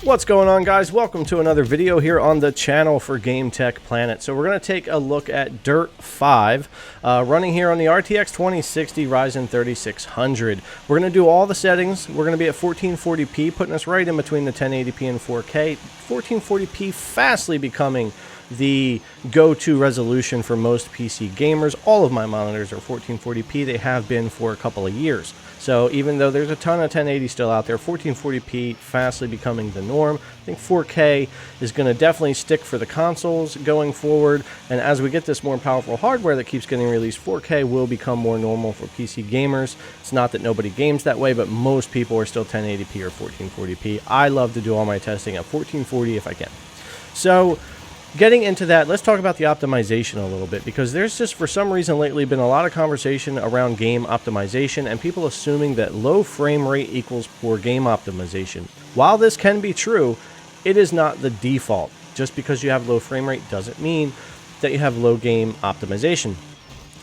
What's going on, guys? Welcome to another video here on the channel for Game Tech Planet. So we're going to take a look at Dirt 5 running here on the RTX 2060 Ryzen 3600. We're going to do all the settings. We're going to be at 1440p, putting us right in between the 1080p and 4K. 1440p fastly becoming the go-to resolution for most PC gamers. All of my monitors are 1440p. They have been for a couple of years. So even though there's a ton of 1080 still out there, 1440p fastly becoming the norm. I think 4K is going to definitely stick for the consoles going forward. And as we get this more powerful hardware that keeps getting released, 4K will become more normal for PC gamers. It's not that nobody games that way, but most people are still 1080p or 1440p. I love to do all my testing at 1440 if I can. So getting into that, let's talk about the optimization a little bit, because there's just, for some reason lately, been a lot of conversation around game optimization and people assuming that low frame rate equals poor game optimization. While this can be true, it is not the default. Just because you have low frame rate doesn't mean that you have low game optimization.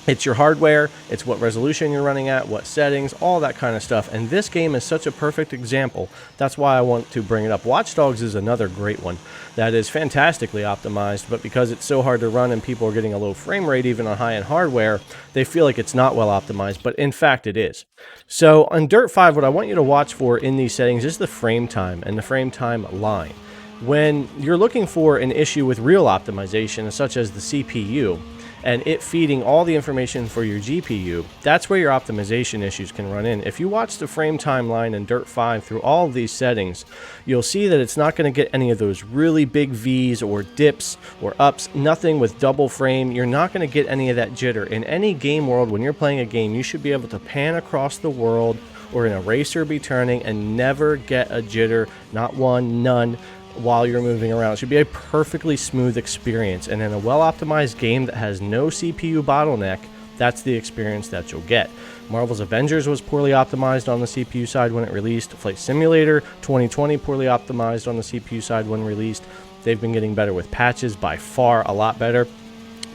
It's your hardware, it's what resolution you're running at, what settings, all that kind of stuff. And this game is such a perfect example. That's why I want to bring it up. Watch Dogs is another great one that is fantastically optimized, but because it's so hard to run and people are getting a low frame rate even on high-end hardware, they feel like it's not well optimized, but in fact it is. So on Dirt 5, what I want you to watch for in these settings is the frame time and the frame time line. When you're looking for an issue with real optimization, such as the CPU, and it feeding all the information for your GPU, that's where your optimization issues can run in. If you watch the frame timeline in Dirt 5 through all of these settings, you'll see that it's not going to get any of those really big Vs or dips or ups, nothing with double frame. You're not going to get any of that jitter. In any game world, when you're playing a game, you should be able to pan across the world or in a racer be turning and never get a jitter, not one, none, while you're moving around. It should be a perfectly smooth experience, and in a well-optimized game that has no CPU bottleneck, that's the experience that you'll get. Marvel's Avengers was poorly optimized on the CPU side when it released. Flight Simulator 2020 poorly optimized on the CPU side when released. They've been getting better with patches, by far a lot better.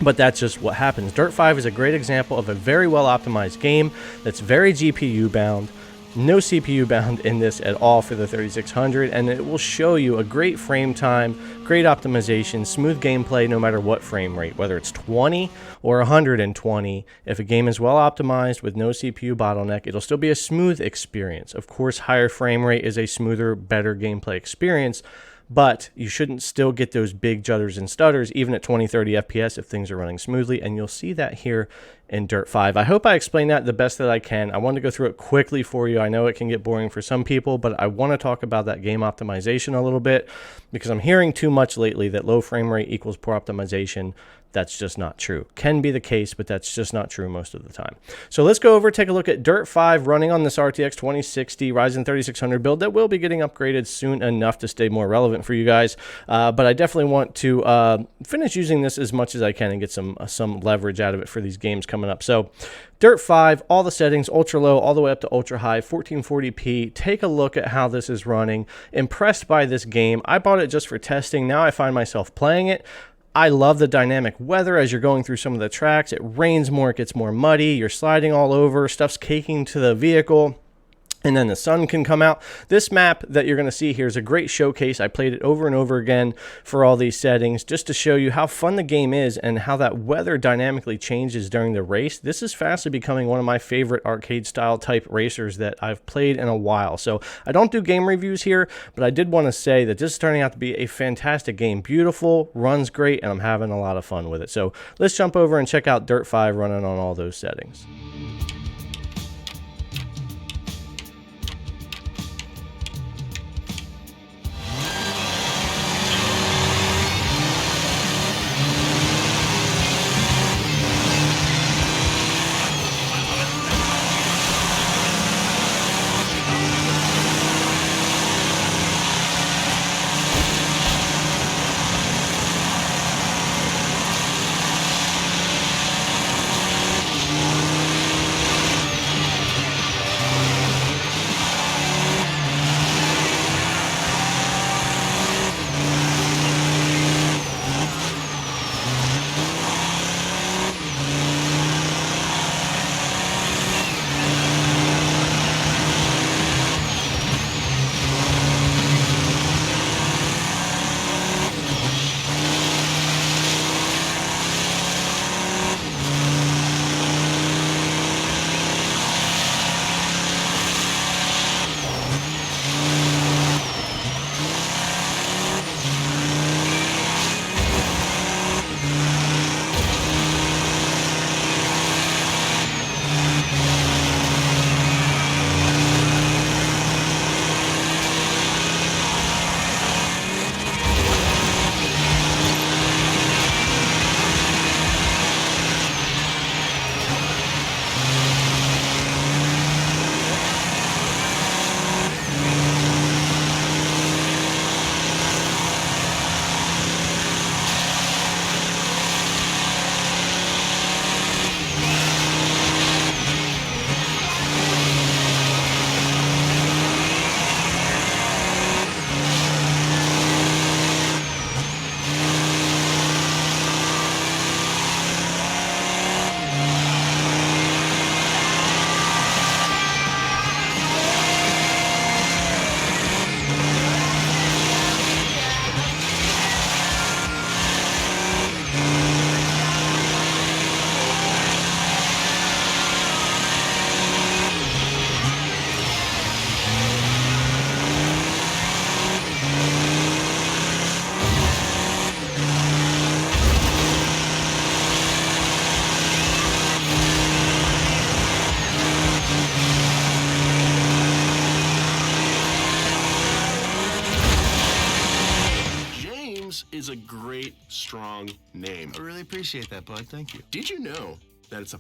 But that's just what happens. Dirt 5 is a great example of a very well-optimized game that's very GPU bound. No CPU bound in this at all for the 3600, and it will show you a great frame time, great optimization, smooth gameplay no matter what frame rate, whether it's 20 or 120. If a game is well optimized with no CPU bottleneck, it'll still be a smooth experience. Of course, higher frame rate is a smoother, better gameplay experience, but you shouldn't still get those big jutters and stutters even at 20-30 FPS if things are running smoothly, and you'll see that here in Dirt 5. I hope I explained that the best that I can. I wanted to go through it quickly for you. I know it can get boring for some people, but I want to talk about that game optimization a little bit, because I'm hearing too much lately that low frame rate equals poor optimization. That's just not true. Can be the case, but that's just not true most of the time. So let's go over, take a look at Dirt 5 running on this RTX 2060 Ryzen 3600 build that will be getting upgraded soon enough to stay more relevant for you guys. But I definitely want to finish using this as much as I can and get some leverage out of it for these games coming up. So Dirt 5, all the settings, ultra low all the way up to ultra high, 1440p. Take a look at how this is running. Impressed by this game. I bought it just for testing. Now I find myself playing it. I love the dynamic weather as you're going through some of the tracks. It rains more, it gets more muddy, you're sliding all over, stuff's caking to the vehicle, and then the sun can come out. This map that you're going to see here is a great showcase. I played it over and over again for all these settings just to show you how fun the game is and how that weather dynamically changes during the race. This is fastly becoming one of my favorite arcade style type racers that I've played in a while. So I don't do game reviews here, but I did want to say that this is turning out to be a fantastic game. Beautiful, runs great, and I'm having a lot of fun with it. So let's jump over and check out Dirt 5 running on all those settings. is a great, strong name. I really appreciate that, bud. Thank you. Did you know that it's a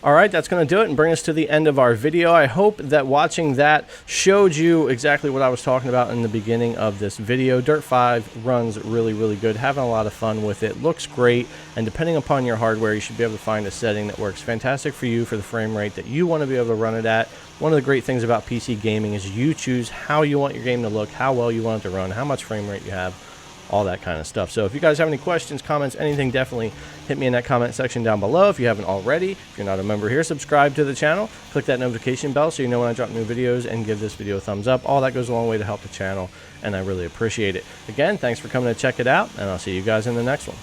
All right, that's going to do it and bring us to the end of our video. I hope that watching that showed you exactly what I was talking about in the beginning of this video. Dirt 5 runs really, really good. Having a lot of fun with it. Looks great, and depending upon your hardware, you should be able to find a setting that works fantastic for you for the frame rate that you want to be able to run it at. One of the great things about PC gaming is you choose how you want your game to look, how well you want it to run, how much frame rate you have, all that kind of stuff. So if you guys have any questions, comments, anything, definitely hit me in that comment section down below. If you haven't already, if you're not a member here, subscribe to the channel, click that notification bell so you know when I drop new videos, and give this video a thumbs up. All that goes a long way to help the channel, and I really appreciate it. Again, thanks for coming to check it out, and I'll see you guys in the next one.